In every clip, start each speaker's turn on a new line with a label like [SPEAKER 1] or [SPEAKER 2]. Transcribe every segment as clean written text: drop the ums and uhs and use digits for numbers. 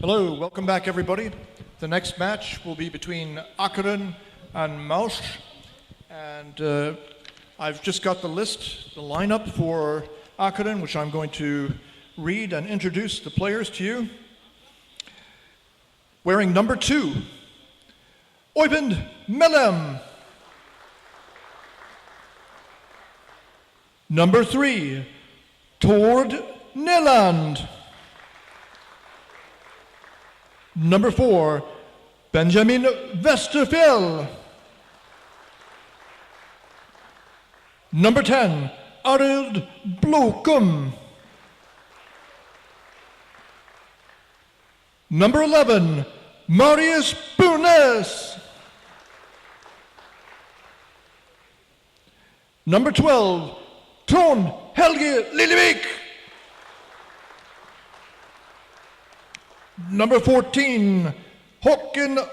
[SPEAKER 1] Hello, welcome back everybody. The next match will be between Akkaren and Malsch. And I've just got the list, the lineup for Akkaren, which I'm going to read and introduce the players to you. Wearing number 2, Oyvind Mellem. Number 3, Tord Neland. Number 4, Benjamin Westerfjell. Number 10, Arild Blokum. Number 11, Marius Bunes. Number 12, Trond Helge Lillevik. Number 14, Håkan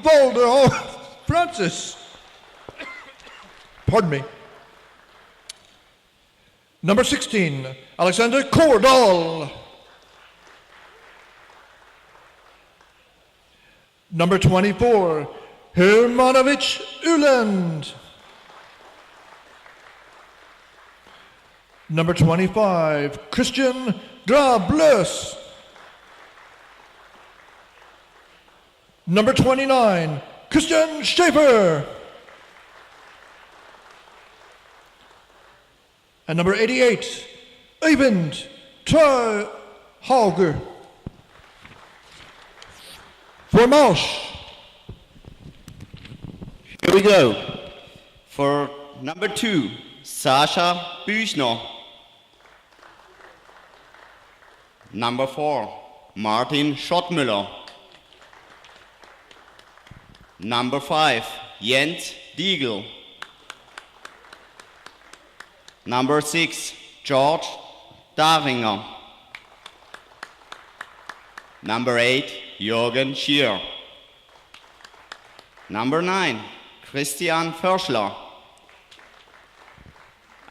[SPEAKER 1] Valderhof Francis. Pardon me. Number 16, Alexander Kordal. Number 24, Hermanovic Uland. Number 25, Christian Drablös. Number 29, Christian Schaefer. And number 88, Eyvind Hauger. For Malsch.
[SPEAKER 2] Here we go. For number 2, Sasha Büchner. Number 4, Martin Schottmüller. Number 5, Jens Diegel. Number 6, George Daringer. Number 8, Jürgen Schier. Number 9, Christian Förschler.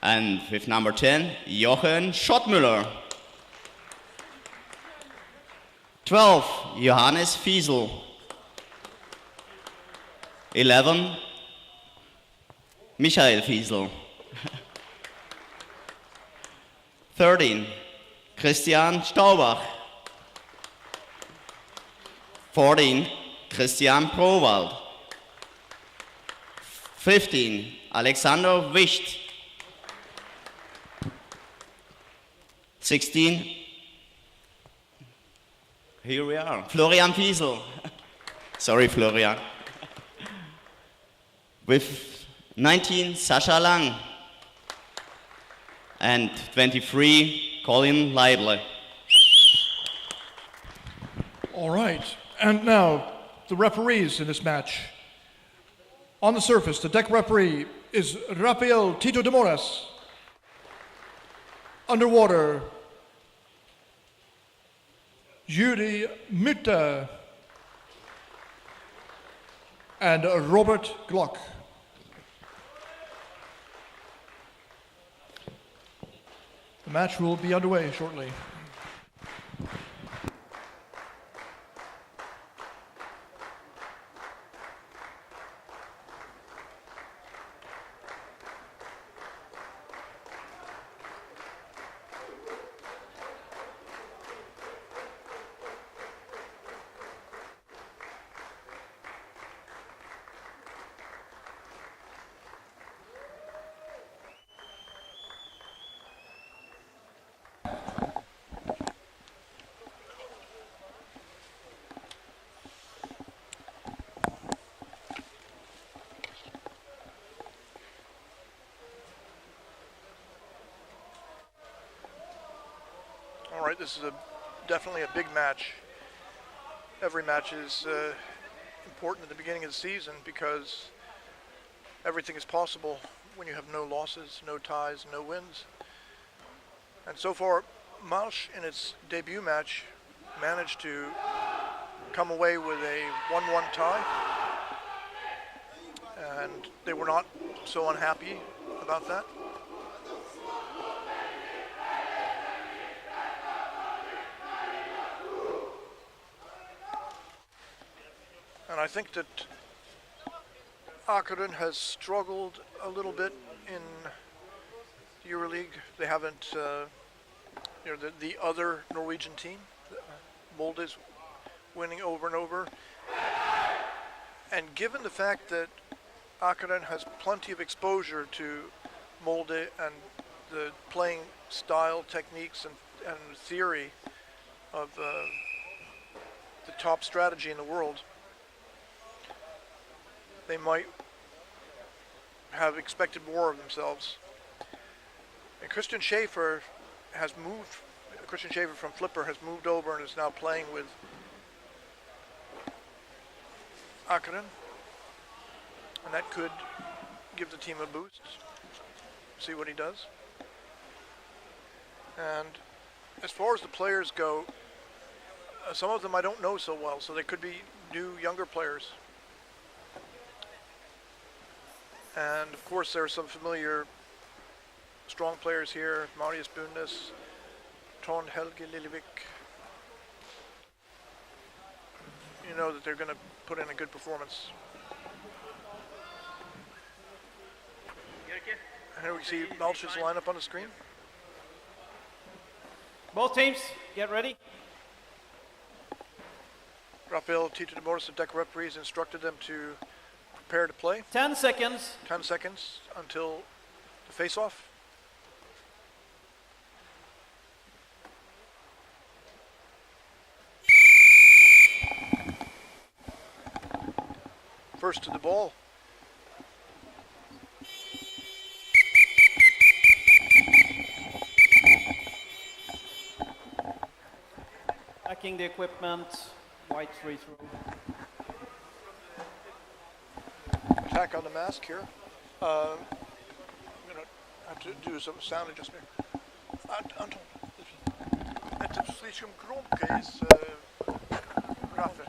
[SPEAKER 2] And with number 10, Jochen Schottmüller. 12, Johannes Fiesel. 11, Michael Fiesel. 13, Christian Staubach. 14, Christian Prowald. 15, Alexander Wicht. 16, here we are, Florian Fiesel. Sorry, Florian. With 19, Sascha Lang. And 23, Colin Leibler.
[SPEAKER 1] All right, and now the referees in this match. On the surface, the deck referee is Rafael Tito de Moras. Underwater, Yuri Mütter and Robert Glock. The match will be underway shortly. All right, this is definitely a big match. Every match is important at the beginning of the season because everything is possible when you have no losses, no ties, no wins. And so far, Malsch in its debut match managed to come away with a 1-1 tie. And they were not so unhappy about that. And I think that Akkaren has struggled a little bit in the Euroleague. They haven't, the other Norwegian team, Molde, is winning over and over. And given the fact that Akkaren has plenty of exposure to Molde and the playing style, techniques, and theory of the top strategy in the world, they might have expected more of themselves. And Christian Schaefer from Flipper has moved over and is now playing with Akkaren, and that could give the team a boost. See what he does. And as far as the players go, some of them I don't know so well, so they could be new, younger players. And of course there are some familiar strong players here. Marius Bundes, Trond Helge Lillevik. You know that they're going to put in a good performance. And here we see Malsch's lineup on the screen.
[SPEAKER 3] Both teams, get ready.
[SPEAKER 1] Rafael Tito de Morris, the deck referees, instructed them to prepare to play.
[SPEAKER 3] 10 seconds.
[SPEAKER 1] 10 seconds until the face-off. First to the ball.
[SPEAKER 3] Backing the equipment, white free throw.
[SPEAKER 1] Attack on the mask here. I'm going to have to do some sound adjustment. Anton, это слишком громко из графа.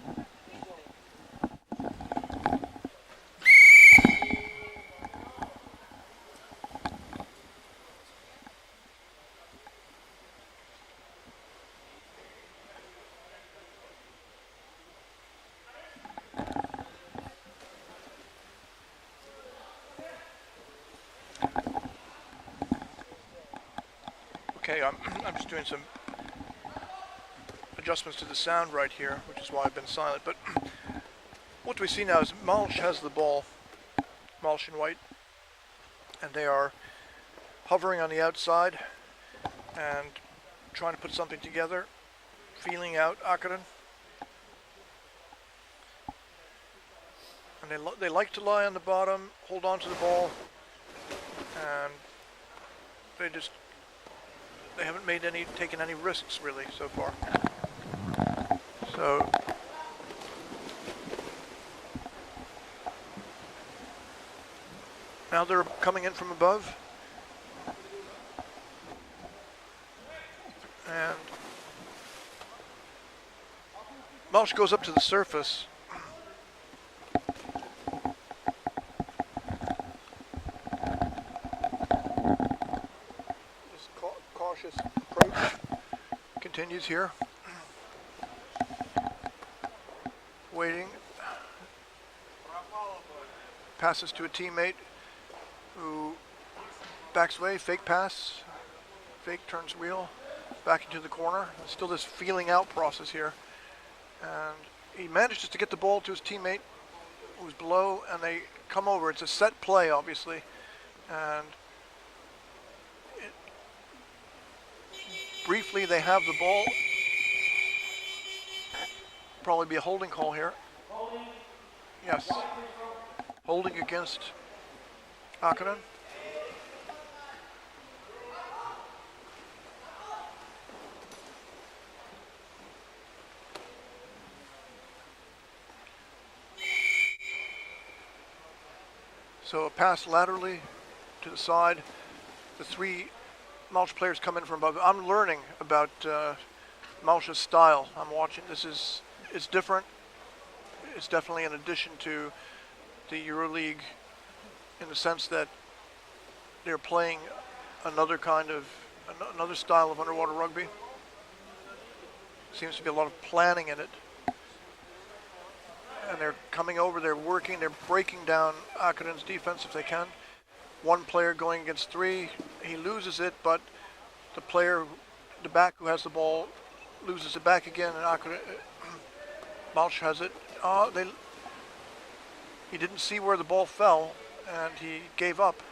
[SPEAKER 1] Okay, I'm just doing some adjustments to the sound right here, which is why I've been silent. But what we see now is Malsch has the ball, Malsch in white, and they are hovering on the outside and trying to put something together, feeling out Akkaren. And they like to lie on the bottom, hold on to the ball, and they haven't taken any risks really so far. So now they're coming in from above, and Malsch goes up to the surface. Cautious approach continues here. Waiting. Passes to a teammate who backs away, fake pass, fake turns wheel, back into the corner. There's still this feeling out process here. And he manages to get the ball to his teammate who's below, and they come over. It's a set play, obviously. And briefly, they have the ball. Probably be a holding call here. Yes. Holding against Akkaren. So a pass laterally to the side. The three Malsch players come in from above. I'm learning about Malsch's style. I'm watching. It's different. It's definitely an addition to the Euroleague in the sense that they're playing another style of underwater rugby. Seems to be a lot of planning in it. and they're coming over, they're working, they're breaking down Akkaren's defense if they can. One player going against three, he loses it, but the player, the back who has the ball, loses it back again, and Malsch has it. He didn't see where the ball fell, and he gave up.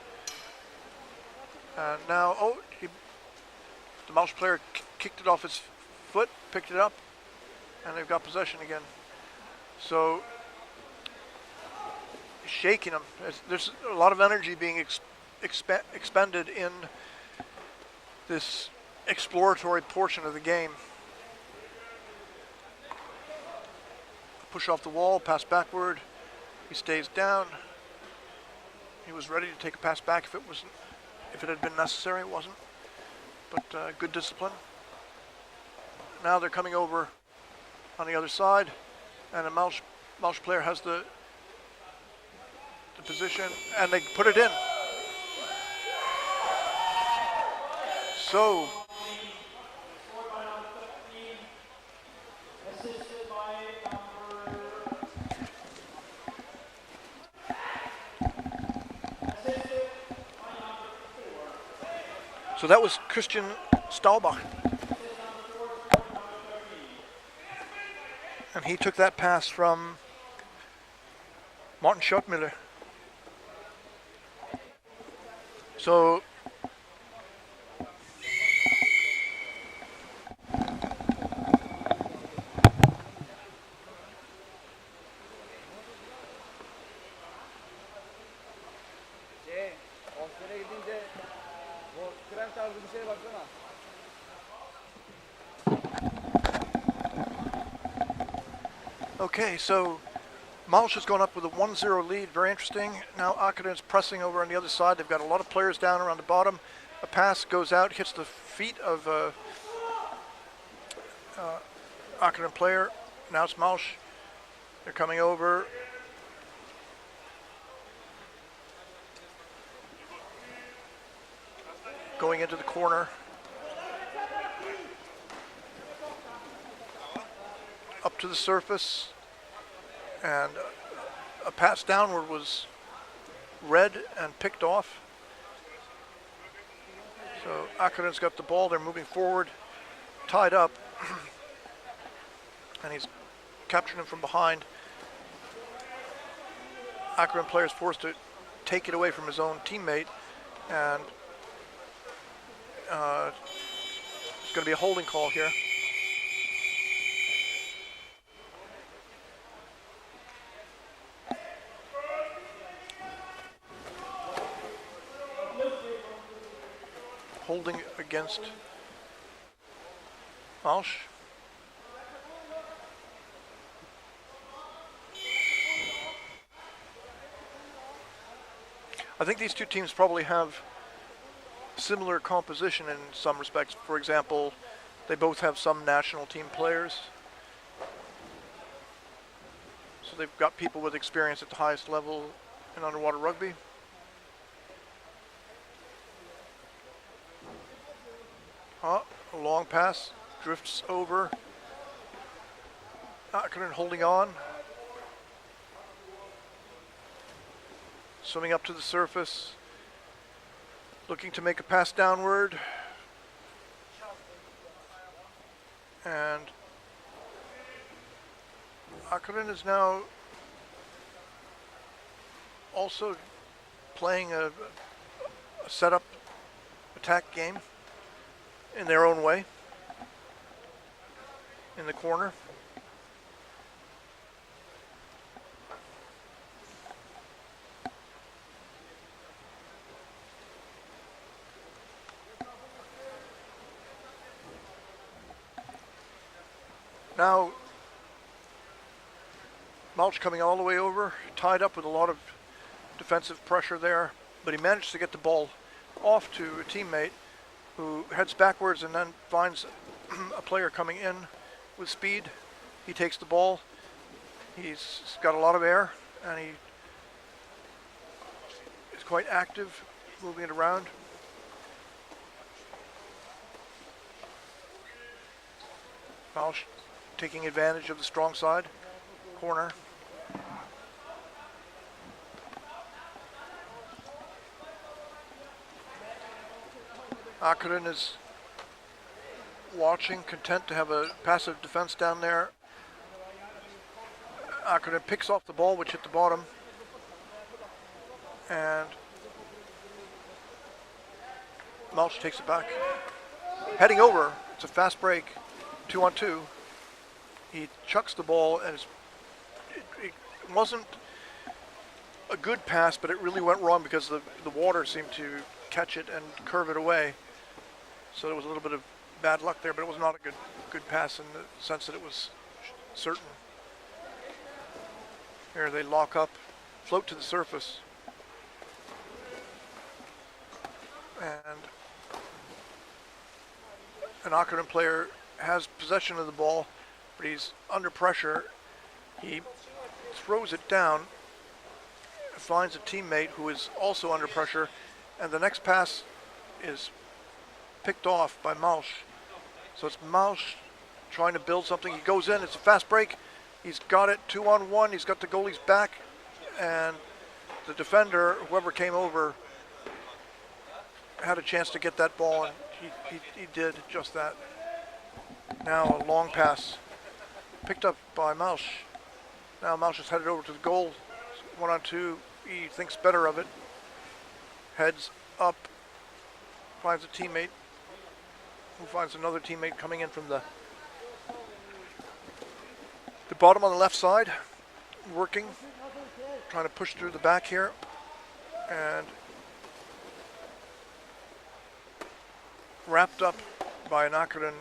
[SPEAKER 1] And now, the Malsch player kicked it off his foot, picked it up, and they've got possession again. So, shaking him. There's a lot of energy being expended in this exploratory portion of the game. Push off the wall, pass backward. He stays down. He was ready to take a pass back if it had been necessary. It wasn't. But good discipline. Now they're coming over on the other side, and the Malsch player has the position, and they put it in. So that was Christian Staubach. And he took that pass from Martin Schottmüller. So okay, so Malsch has gone up with a 1-0 lead. Very interesting. Now Akkaren's pressing over on the other side. They've got a lot of players down around the bottom. A pass goes out, hits the feet of Akkaren player. Now it's Malsch. They're coming over. Going into the corner. Up to the surface. And a pass downward was read and picked off. So Akkaren's got the ball. They're moving forward, tied up. And he's capturing him from behind. Akkaren player is forced to take it away from his own teammate. And there's going to be a holding call here. Holding against Malsch. I think these two teams probably have similar composition in some respects. For example, they both have some national team players. So they've got people with experience at the highest level in underwater rugby. A long pass, drifts over. Akkaren holding on. Swimming up to the surface. Looking to make a pass downward. And Akkaren is now also playing a setup attack game in their own way, in the corner. Now, Malsch coming all the way over, tied up with a lot of defensive pressure there, but he managed to get the ball off to a teammate who heads backwards and then finds a player coming in with speed. He takes the ball. He's got a lot of air, and he is quite active, moving it around. Malsch taking advantage of the strong side corner. Akkaren is watching, content to have a passive defense down there. Akkaren picks off the ball, which hit the bottom. And Malsch takes it back. Heading over, it's a fast break, 2-on-2. He chucks the ball, and it wasn't a good pass, but it really went wrong because the water seemed to catch it and curve it away. So there was a little bit of bad luck there, but it was not a good pass in the sense that it was certain. Here they lock up, float to the surface. And an Akkaren player has possession of the ball, but he's under pressure. He throws it down, finds a teammate who is also under pressure, and the next pass is picked off by Malsch. So it's Malsch trying to build something. He goes in, it's a fast break. He's got it 2-on-1, he's got the goalie's back, and the defender, whoever came over, had a chance to get that ball, and he did just that. Now a long pass picked up by Malsch. Now Malsch is headed over to the goal. 1-on-2, he thinks better of it. Heads up, finds a teammate, who finds another teammate coming in from the bottom on the left side, working, trying to push through the back here, and wrapped up by an Akkaren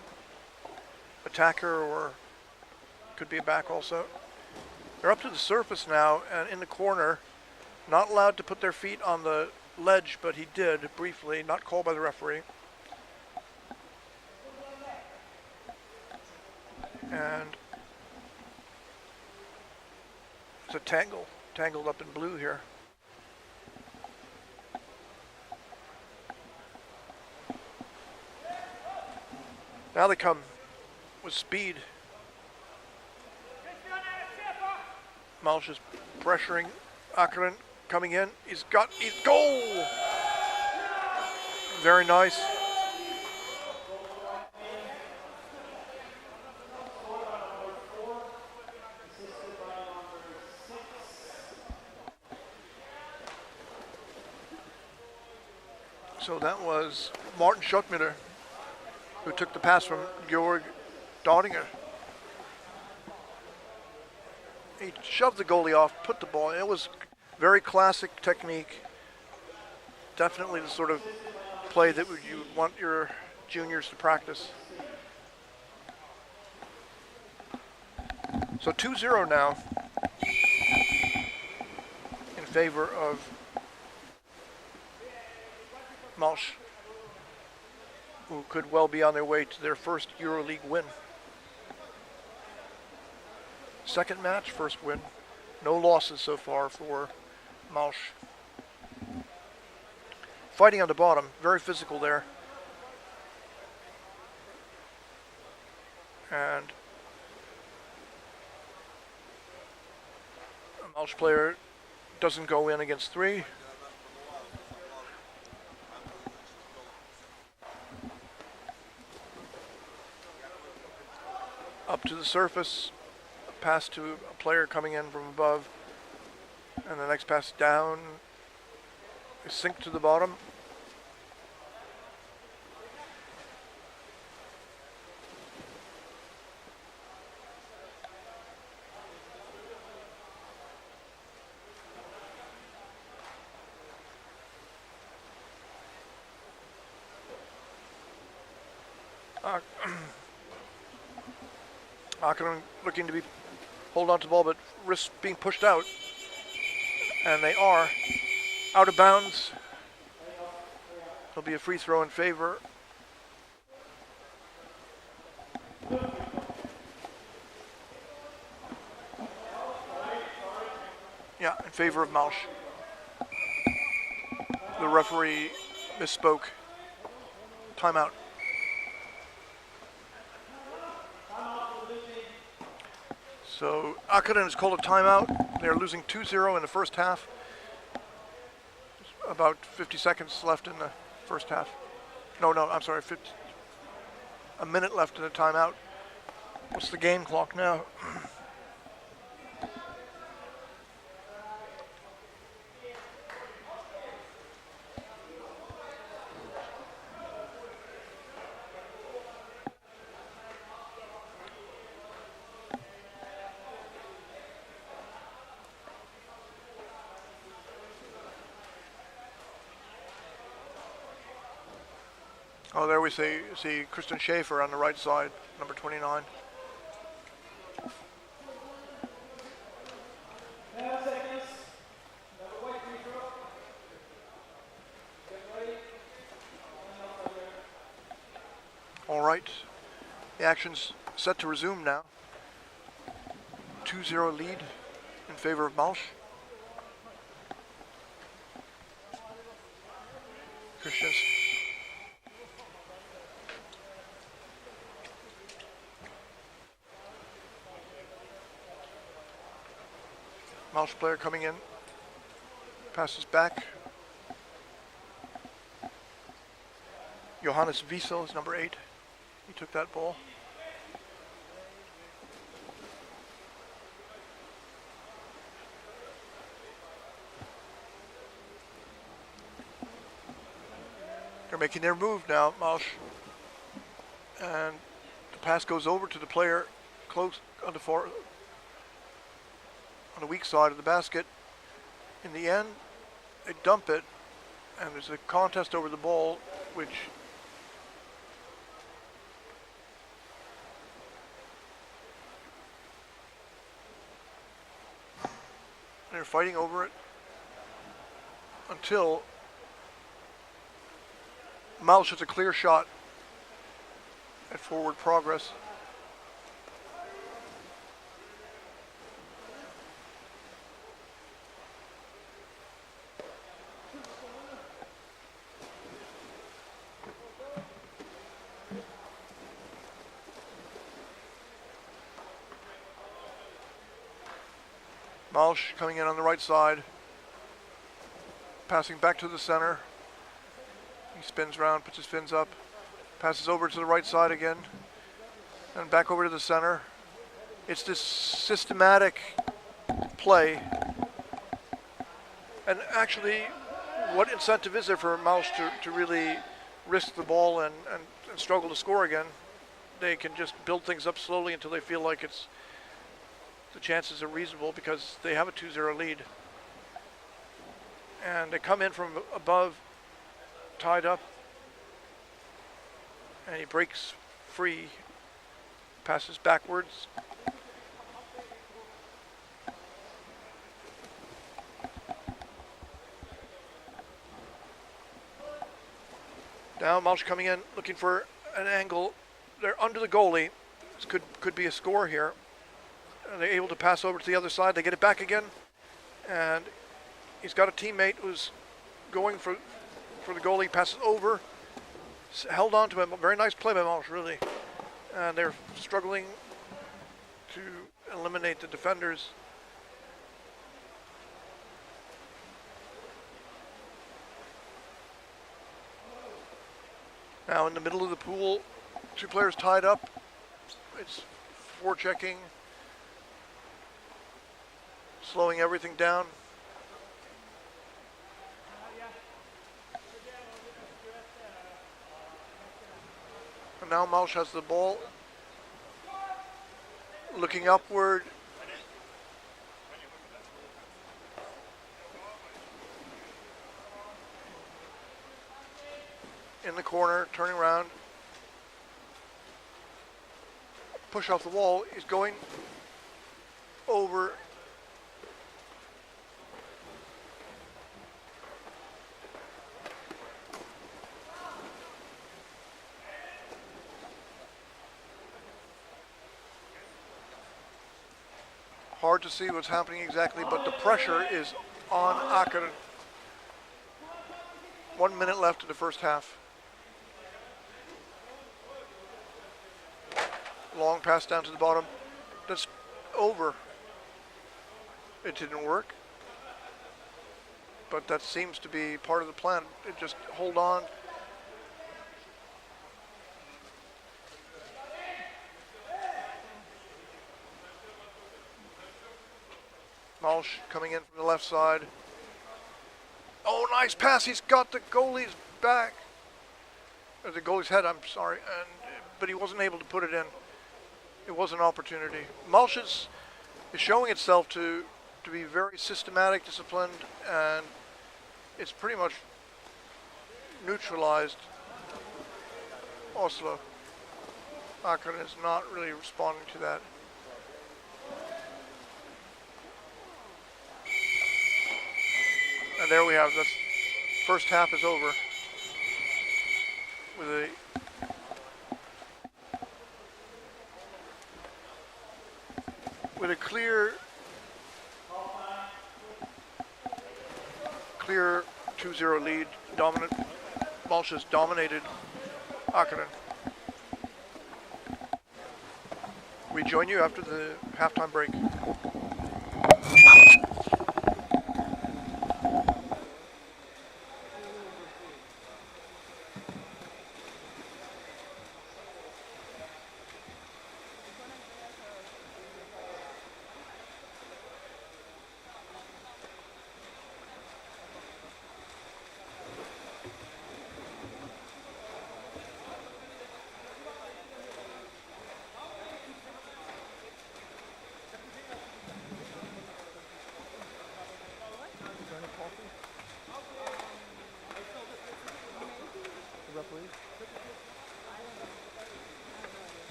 [SPEAKER 1] attacker, or could be a back also. They're up to the surface now and in the corner, not allowed to put their feet on the ledge, but he did briefly, not called by the referee. And it's a tangled up in blue here. Now they come with speed. Malsch is pressuring Akkaren, coming in. He's goal! Very nice. So that was Martin Schockmüller, who took the pass from Georg Dodinger. He shoved the goalie off, put the ball in. It was very classic technique. Definitely the sort of play that you want your juniors to practice. So 2-0 now in favor of Malsch, who could well be on their way to their first Euroleague win. Second match, first win. No losses so far for Malsch. Fighting on the bottom, very physical there. And a Malsch player doesn't go in against three. Up to the surface, pass to a player coming in from above, and the next pass down, they sink to the bottom. Akkaren looking to hold on to the ball, but risks being pushed out. And they are out of bounds. There'll be a free throw in favor. Yeah, in favor of Malsch. The referee misspoke. Timeout. So Akkaren has called a timeout. They're losing 2-0 in the first half. About 50 seconds left in the first half. No, I'm sorry. A minute left in the timeout. What's the game clock now? Oh, there we see Kristen Schaefer on the right side, number 29. All right, the action's set to resume now. 2-0 lead in favor of Malsch. Christians. Malsch player coming in, passes back. Johannes Wiesel is number 8. He took that ball. They're making their move now, Malsch. And the pass goes over to the player close on the weak side of the basket. In the end, they dump it, and there's a contest over the ball, which they're fighting over it until Malsch has a clear shot at forward progress. Malsch coming in on the right side, passing back to the center. He spins around, puts his fins up, passes over to the right side again, and back over to the center. It's this systematic play. And actually, what incentive is there for Malsch to really risk the ball and struggle to score again? They can just build things up slowly until they feel like the chances are reasonable because they have a 2-0 lead. And they come in from above, tied up, and he breaks free, passes backwards. Now Malsch coming in, looking for an angle. They're under the goalie. This could be a score here. They're able to pass over to the other side. They get it back again, and he's got a teammate who's going for the goalie. Passes over, held on to him. Very nice play by Malsch, really. And they're struggling to eliminate the defenders. Now in the middle of the pool, 2 players tied up. It's forechecking, slowing everything down. And now Malsch has the ball, looking upward. In the corner, turning around. Push off the wall. He's going over. Hard to see what's happening exactly, but the pressure is on Akkaren. 1 minute left in the first half. Long pass down to the bottom. That's over. It didn't work, but that seems to be part of the plan. Just hold on, Malsch coming in from the left side. Oh, nice pass. He's got the goalie's back. Or the goalie's head, I'm sorry. But he wasn't able to put it in. It was an opportunity. Malsch is showing itself to be very systematic, disciplined, and it's pretty much neutralized Oslo. Akkaren is not really responding to that. And there we have the first half is over with a clear 2-0 lead. Dominant. Malsch has dominated Akkaren. We join you after the halftime break.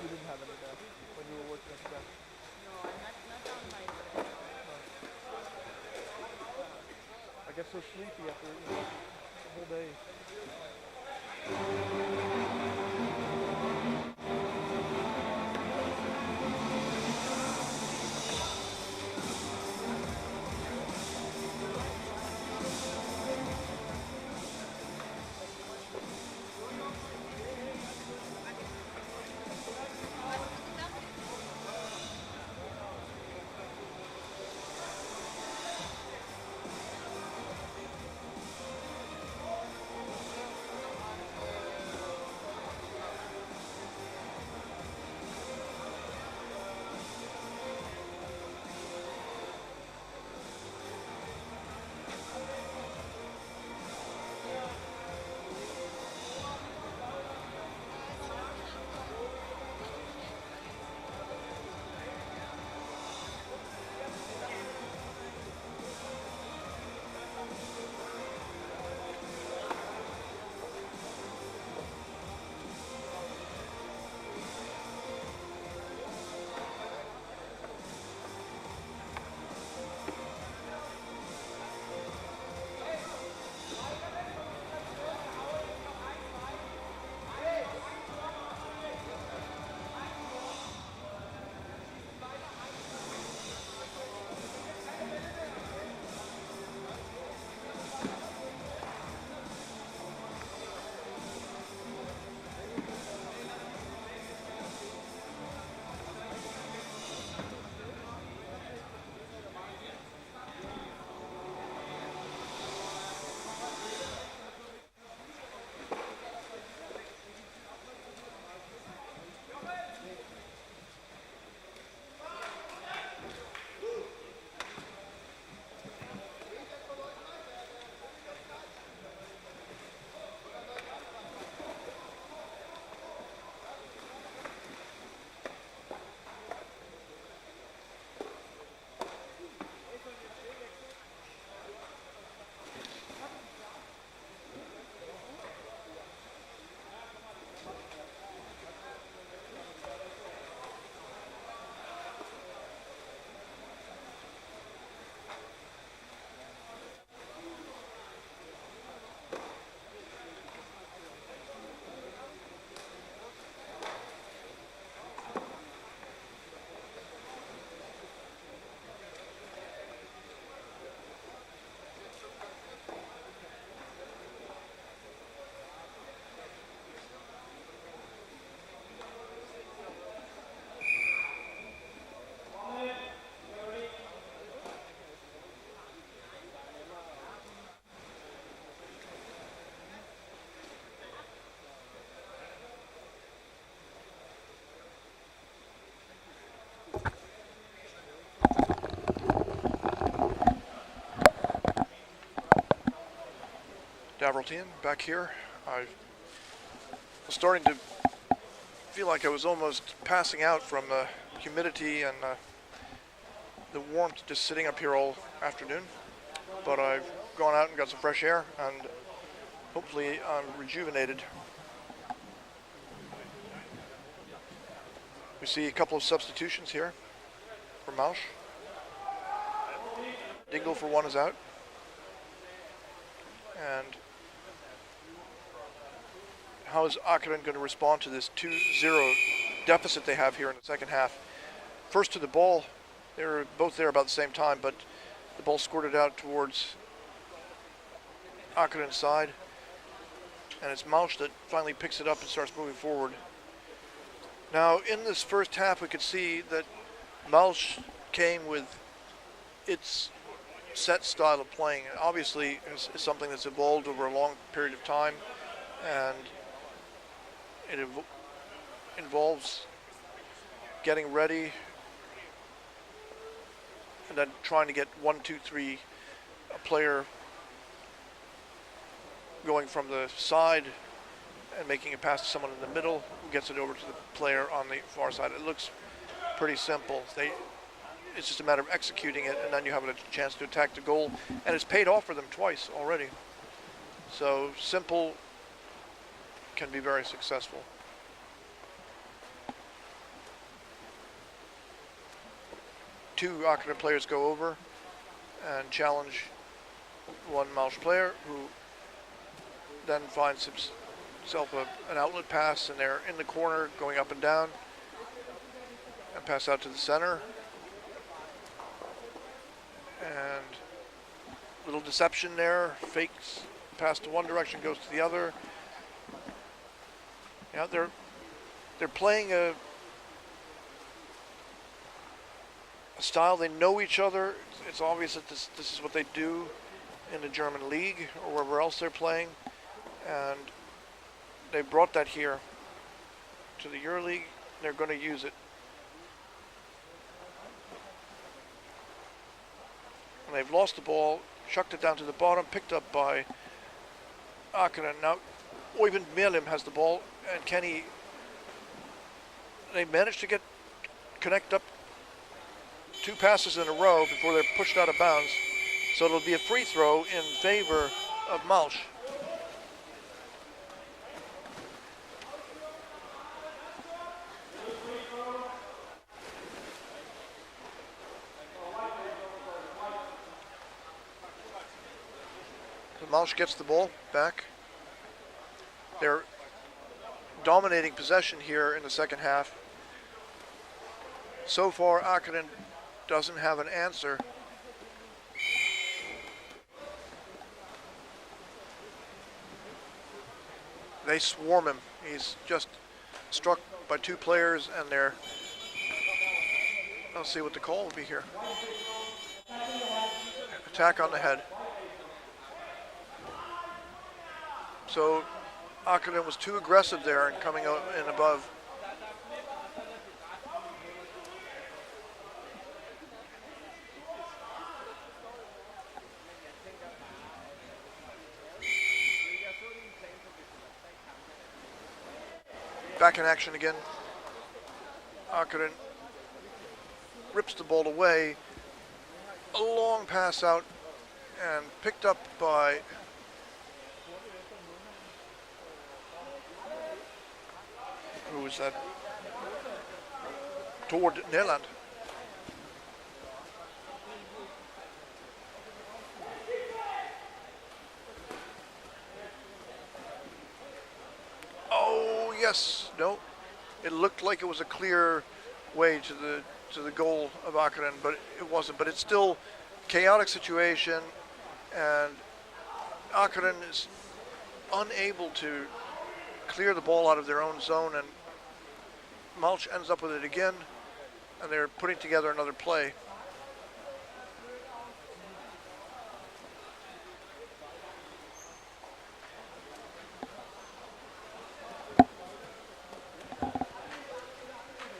[SPEAKER 4] You didn't have any there when you were working at the desk?
[SPEAKER 5] No, not down by the...
[SPEAKER 4] I get so sleepy after the whole day.
[SPEAKER 1] Davratian back here. I was starting to feel like I was almost passing out from the humidity and the warmth just sitting up here all afternoon. But I've gone out and got some fresh air, and hopefully I'm rejuvenated. We see a couple of substitutions here for Malsch. Dingle for one is out. And how is Akkaren going to respond to this 2-0 deficit they have here in the second half? First to the ball, they were both there about the same time, but the ball squirted out towards Akkaren's side. And it's Malsch that finally picks it up and starts moving forward. Now, in this first half, we could see that Malsch came with its set style of playing. Obviously, is something that's evolved over a long period of time, and it involves getting ready and then trying to get 1, 2, 3 a player going from the side and making a pass to someone in the middle who gets it over to the player on the far side. It looks pretty simple. It's just a matter of executing it, and then you have a chance to attack the goal, and it's paid off for them twice already. So simple can be very successful. Two Akkaren players go over and challenge one Malsch player, who then finds himself an outlet pass, and they're in the corner going up and down, and pass out to the center. And little deception there, fakes pass to one direction, goes to the other. Yeah, they're playing a style. They know each other. It's obvious that this is what they do in the German league or wherever else they're playing, and they brought that here to the Euroleague. They're going to use it. And they've lost the ball, chucked it down to the bottom, picked up by Akkaren. Now, Oyvind Melim has the ball, and Kenny, they managed to connect up 2 passes in a row before they're pushed out of bounds. So it'll be a free throw in favor of Malsch. Malsch gets the ball back. They're dominating possession here in the second half. So far, Akkaren doesn't have an answer. They swarm him. He's just struck by 2 players, and they're, let's see what the call will be here. Attack on the head. So Akkaren was too aggressive there and coming out in above. Back in action again. Akkaren rips the ball away. A long pass out and picked up by who was that? Toward Nederland. Oh yes, no. It looked like it was a clear way to the goal of Akkaren, but it wasn't. But it's still chaotic situation, and Akkaren is unable to clear the ball out of their own zone, and Malsch ends up with it again, and they're putting together another play.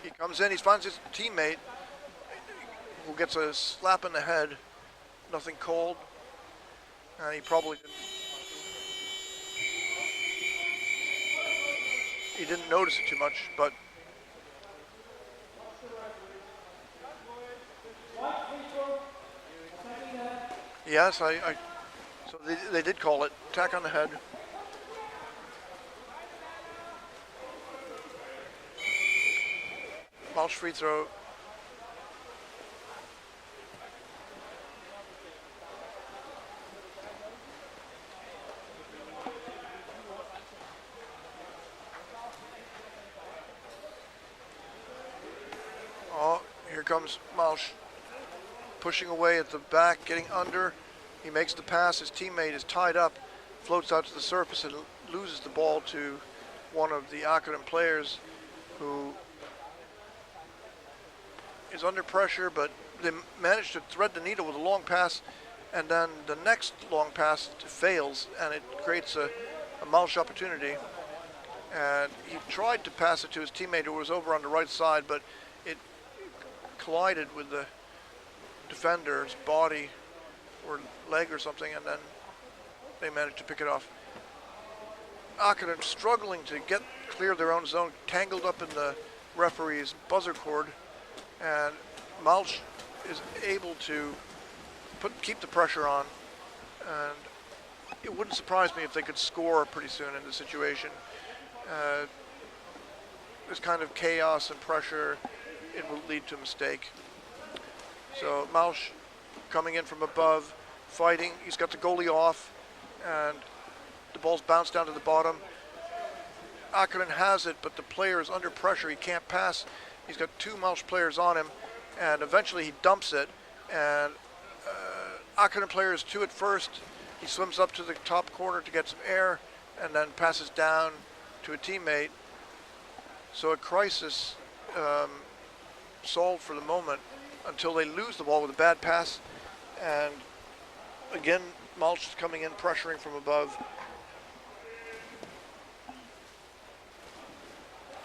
[SPEAKER 1] He comes in, he finds his teammate who gets a slap in the head, nothing called, and he probably didn't he didn't notice it too much, but yes, so they did call it. Attack on the head. Malsch free throw. Oh, here comes Malsch. Pushing away at the back, getting under. He makes the pass. His teammate is tied up, floats out to the surface and loses the ball to one of the Akkaren players who is under pressure, but they managed to thread the needle with a long pass, and then the next long pass fails, and it creates a Malsch opportunity. And he tried to pass it to his teammate who was over on the right side, but it collided with the defender's body or leg or something, and then they managed to pick it off. Akkaren struggling to get clear their own zone, tangled up in the referee's buzzer cord, and Malsch is able to keep the pressure on, and it wouldn't surprise me if they could score pretty soon in the situation. This kind of chaos and pressure, it will lead to a mistake. So Malsch coming in from above, fighting. He's got the goalie off, and the ball's bounced down to the bottom. Akkaren has it, but the player is under pressure. He can't pass. He's got two Malsch players on him, and eventually he dumps it. And Akkaren player is two at first. He swims up to the top corner to get some air, and then passes down to a teammate. So a crisis solved for the moment until they lose the ball with a bad pass. And again, Malsch is coming in, pressuring from above,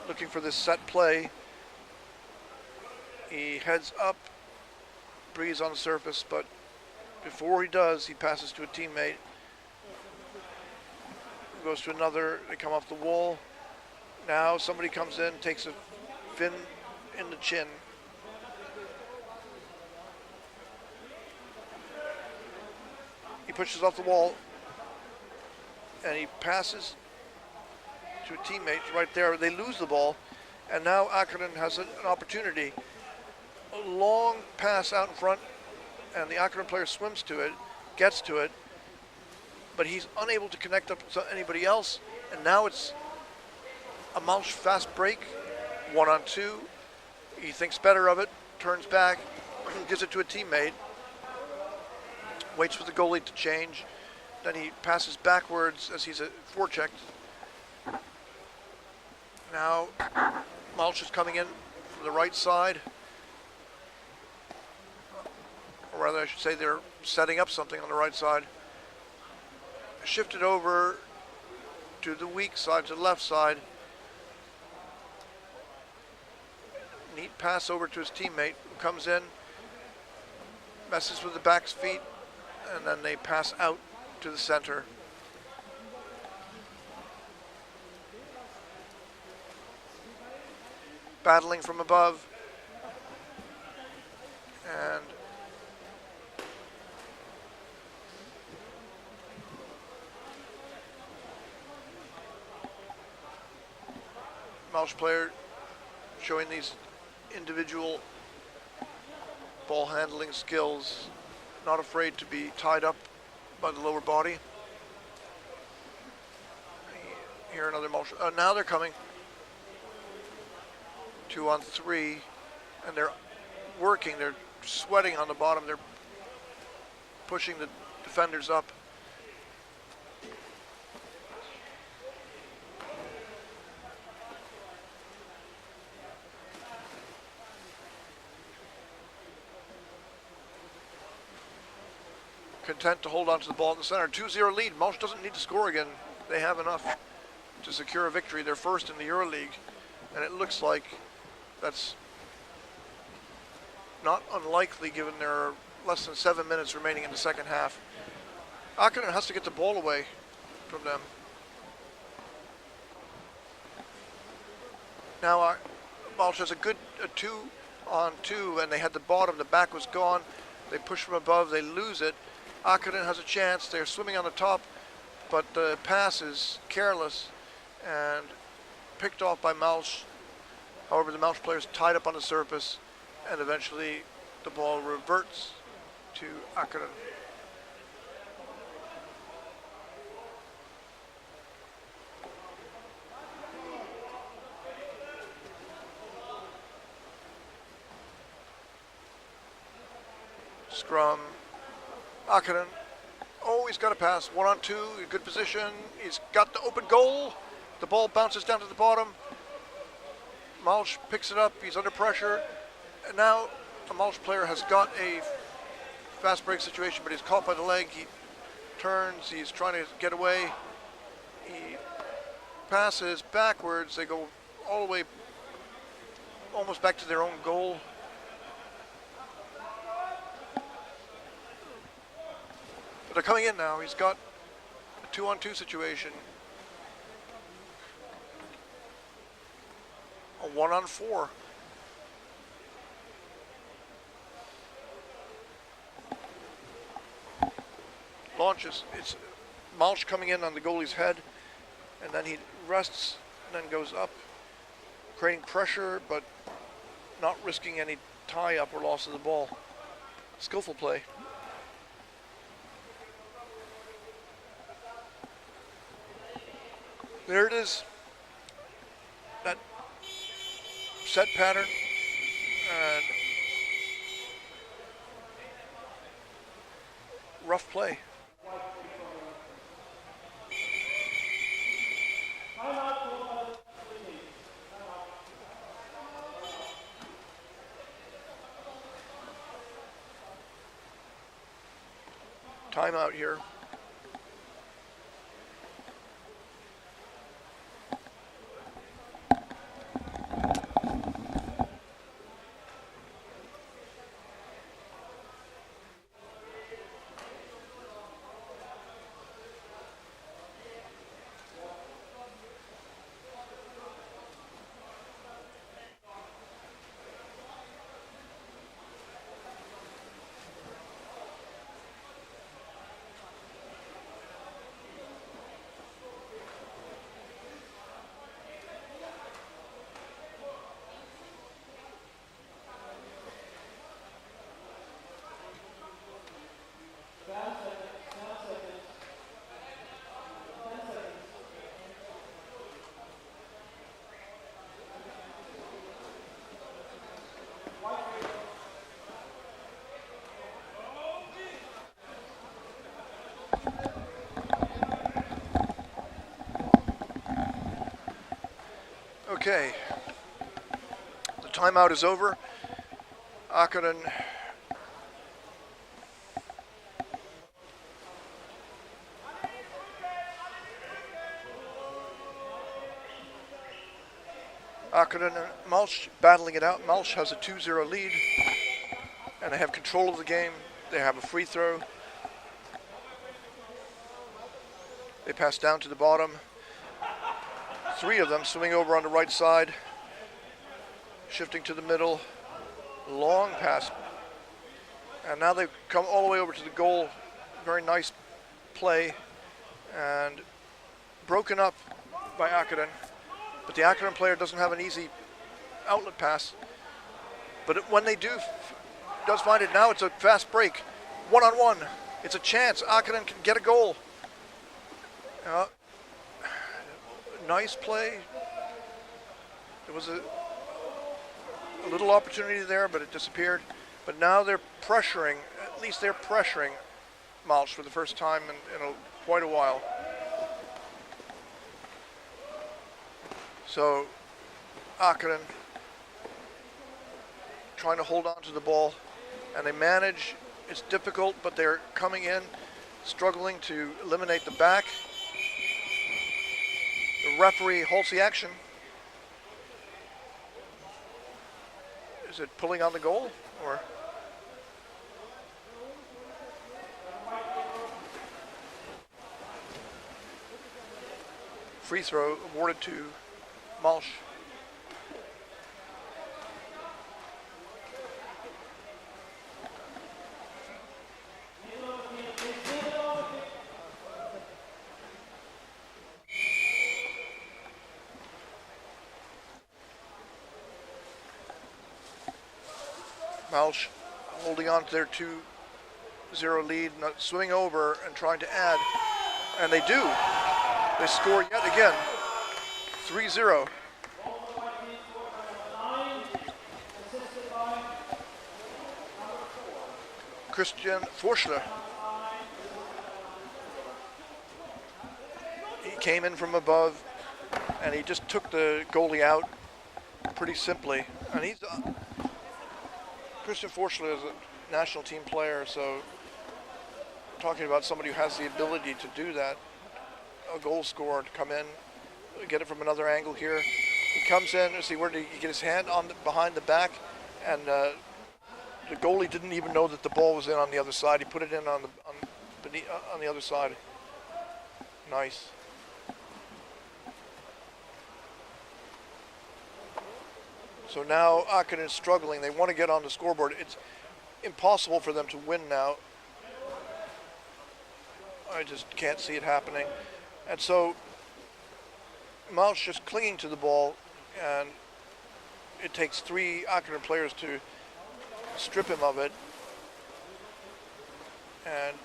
[SPEAKER 1] looking for this set play. He heads up, breathes on the surface, but before he does, he passes to a teammate. Goes to another, they come off the wall. Now somebody comes in, takes a fin in the chin. He pushes off the wall, and he passes to a teammate right there. They lose the ball, and now Akkaren has an opportunity. A long pass out in front, and the Akkaren player swims to it, gets to it, but he's unable to connect up to anybody else, and now it's a Malsch fast break, 1-on-2. He thinks better of it, turns back, gives it to a teammate, waits for the goalie to change, then he passes backwards as he's forechecked. Now Malsch is coming in from the right side, or rather I should say they're setting up something on the right side. Shifted over to the weak side, to the left side. Neat pass over to his teammate who comes in, messes with the back's feet, and then they pass out to the center. Battling from above, and Malsch player showing these individual ball handling skills, not afraid to be tied up by the lower body. Here another Malsch. Now they're coming 2-on-3, and they're working. They're sweating on the bottom. They're pushing the defenders up. Content to hold on to the ball in the center. 2-0 lead. Malsch doesn't need to score again. They have enough to secure a victory. They're first in the Euroleague, and it looks like that's not unlikely given there are less than 7 minutes remaining in the second half. Akkaren has to get the ball away from them. Now Malsch has a good 2-on-2, and they had the bottom. The back was gone. They push from above. They lose it. Akkaren has a chance. They're swimming on the top, but the pass is careless and picked off by Malsch. However, the Malsch players tied up on the surface, and eventually the ball reverts to Akkaren. Scrum. Akkaren. Oh, he's got a pass. 1-on-2. Good position. He's got the open goal. The ball bounces down to the bottom. Malsch picks it up. He's under pressure. And now a Malsch player has got a fast break situation, but he's caught by the leg. He turns. He's trying to get away. He passes backwards. They go all the way almost back to their own goal. But they're coming in now. He's got a 2-on-2 situation. A 1-on-4. Launches. It's Malsch coming in on the goalie's head, and then he rests and then goes up, creating pressure, but not risking any tie-up or loss of the ball. Skillful play. There it is. That set pattern and rough play. Timeout here. Okay, the timeout is over. Akkaren and Malsch battling it out. Malsch has a 2-0 lead, and they have control of the game. They have a free throw. They pass down to the bottom. 3 of them swimming over on the right side, shifting to the middle, long pass, and now they've come all the way over to the goal. Very nice play, and broken up by Akkaren, but the Akkaren player doesn't have an easy outlet pass, but when they does find it now, it's a fast break, 1-on-1, it's a chance. Akkaren can get a goal. Nice play. There was a little opportunity there, but it disappeared. But now they're pressuring, at least they're pressuring Malsch for the first time in quite a while. So Akkaren trying to hold on to the ball, and they manage. It's difficult, but they're coming in, struggling to eliminate the back. The referee halts the action. Is it pulling on the goal, or? Free throw awarded to Malsch. Malsch holding on to their 2-0 lead, not swimming over and trying to add, and they do. They score yet again, 3-0. Christian Forschler. He came in from above and he just took the goalie out pretty simply. And he's Christian Forschler is a national team player, so talking about somebody who has the ability to do that, a goal scorer to come in, get it from another angle here. He comes in, see where did he get his hand on behind the back, and the goalie didn't even know that the ball was in on the other side. He put it in on the other side. Nice. So now Akkaren is struggling. They want to get on the scoreboard. It's impossible for them to win now. I just can't see it happening. And so Malsch just clinging to the ball, and it takes 3 Akkaren players to strip him of it. And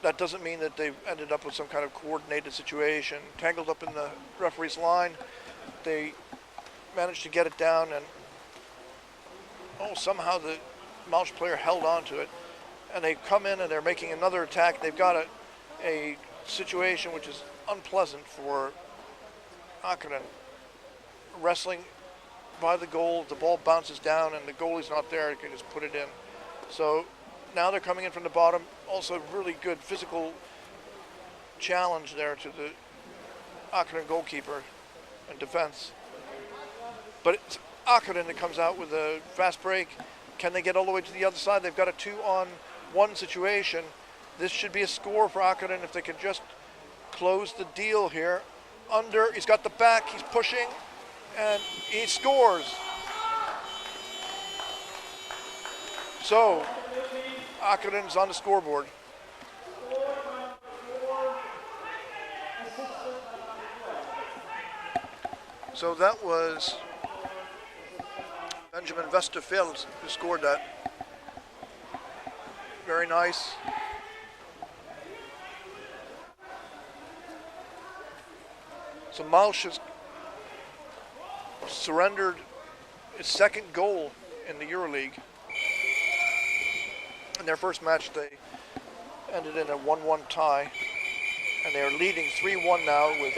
[SPEAKER 1] that doesn't mean that they've ended up with some kind of coordinated situation. Tangled up in the referee's line, they managed to get it down, and somehow the Malsch player held on to it. And they come in and they're making another attack. They've got a situation which is unpleasant for Akkaren. Wrestling by the goal, the ball bounces down and the goalie's not there, you can just put it in. So now they're coming in from the bottom. Also really good physical challenge there to the Akkaren goalkeeper and defense. But it's Akkaren that comes out with a fast break. Can they get all the way to the other side? They've got a 2-on-1 situation. This should be a score for Akkaren if they can just close the deal here. He's got the back, he's pushing, and he scores. So, Akkaren's on the scoreboard. So that was Benjamin Westerveld who scored that. Very nice. So Malsch has surrendered his second goal in the Euroleague. In their first match, they ended in a 1-1 tie, and they are leading 3-1 now with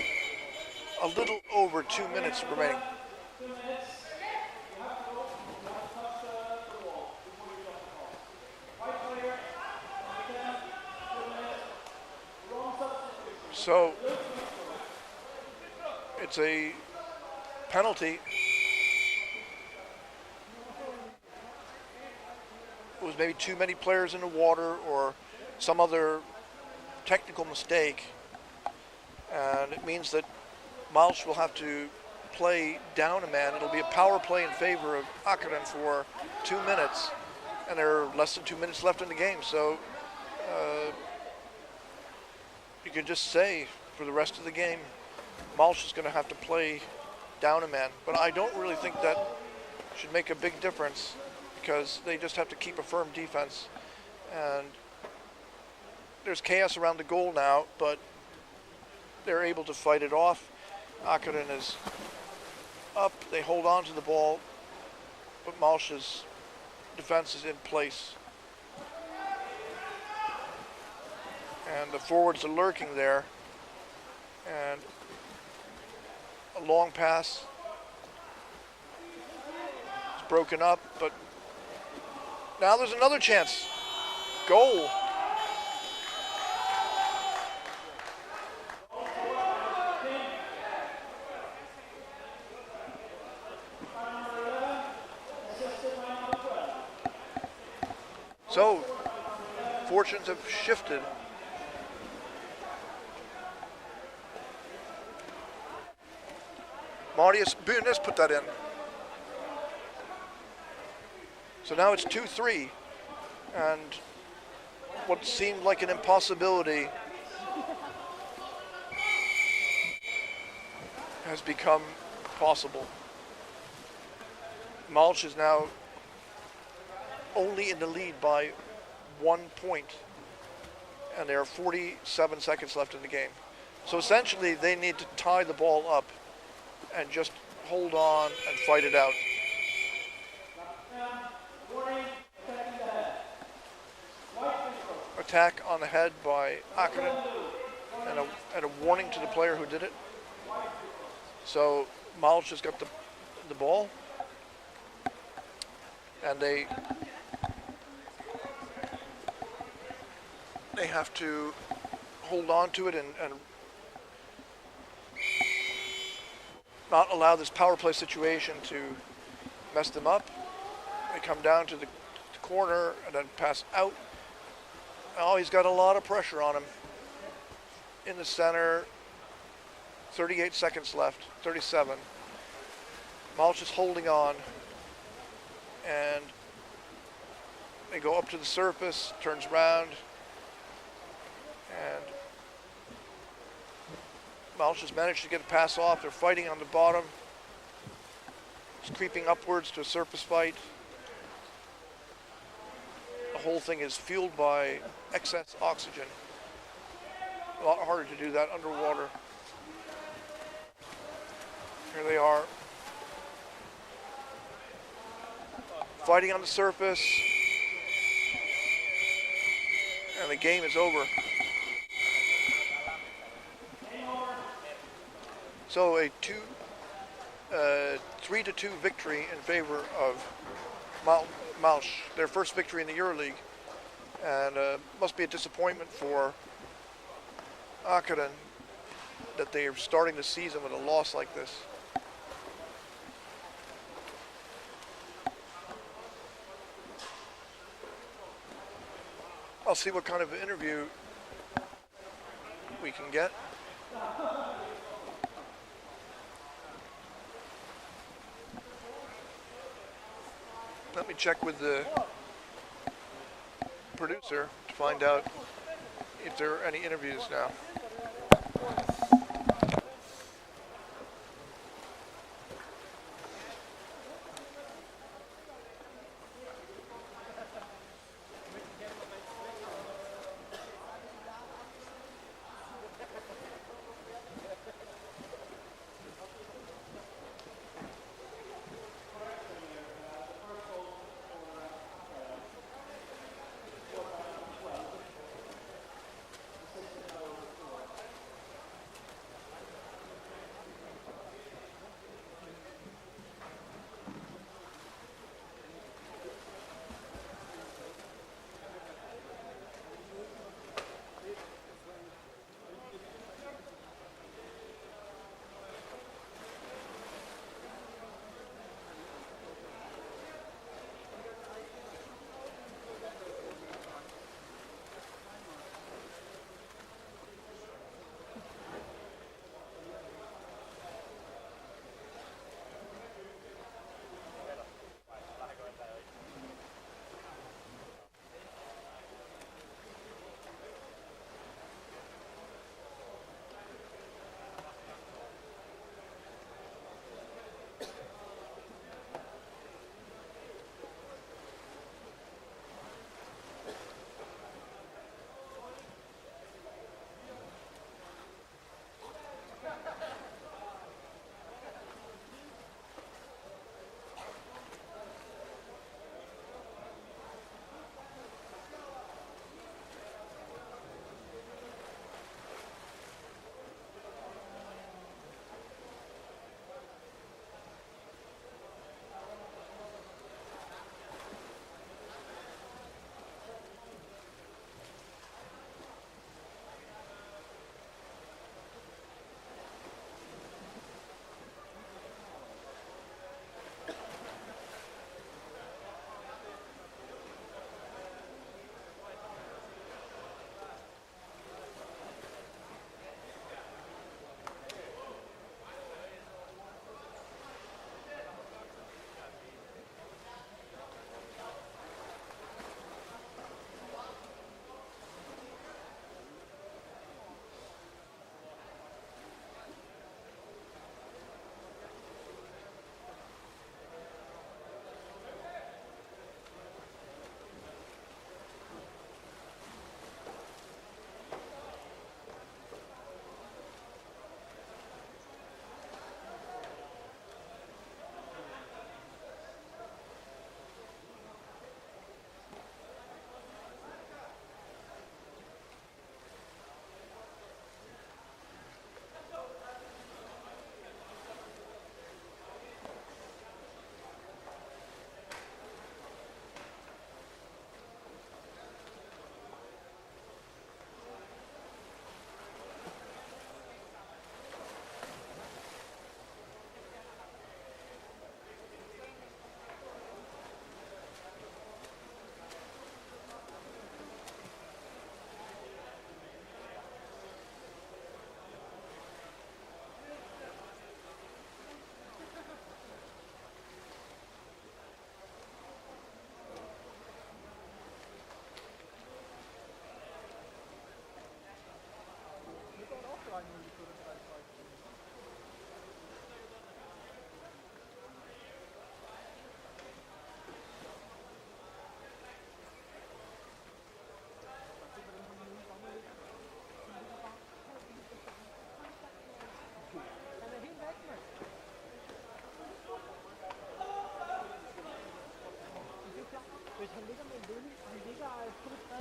[SPEAKER 1] a little over 2 minutes remaining. So it's a penalty. It was maybe too many players in the water or some other technical mistake, and it means that Malsch will have to play down a man. It'll be a power play in favor of Akkaren for 2 minutes, and there are less than 2 minutes left in the game, so you can just say for the rest of the game Malsch is going to have to play down a man, but I don't really think that should make a big difference, because they just have to keep a firm defense. And there's chaos around the goal now, but they're able to fight it off. Akkaren is up, they hold on to the ball, but Malsch's defense is in place. And the forwards are lurking there. And a long pass. It's broken up, but now there's another chance. Goal. So, fortunes have shifted. Marius Bunes put that in. So now it's 2-3, and what seemed like an impossibility has become possible. Malsch is now only in the lead by 1 point, and there are 47 seconds left in the game. So essentially, they need to tie the ball up and just hold on and fight it out. Attack on the head by Akkaren, and a warning to the player who did it. So Malsch has got the ball, and they have to hold on to it and not allow this power play situation to mess them up. They come down to the corner and then pass out. Oh, he's got a lot of pressure on him. In the center, 38 seconds left, 37. Malsch is holding on, and they go up to the surface, turns around, and Malsch has managed to get a pass off. They're fighting on the bottom. It's creeping upwards to a surface fight. The whole thing is fueled by excess oxygen. A lot harder to do that underwater. Here they are, fighting on the surface, and the game is over. So a 3-2 victory in favor of Malsch, their first victory in the Euroleague, and must be a disappointment for Akkaren that they are starting the season with a loss like this. I'll see what kind of interview we can get. Let me check with the producer to find out if there are any interviews now.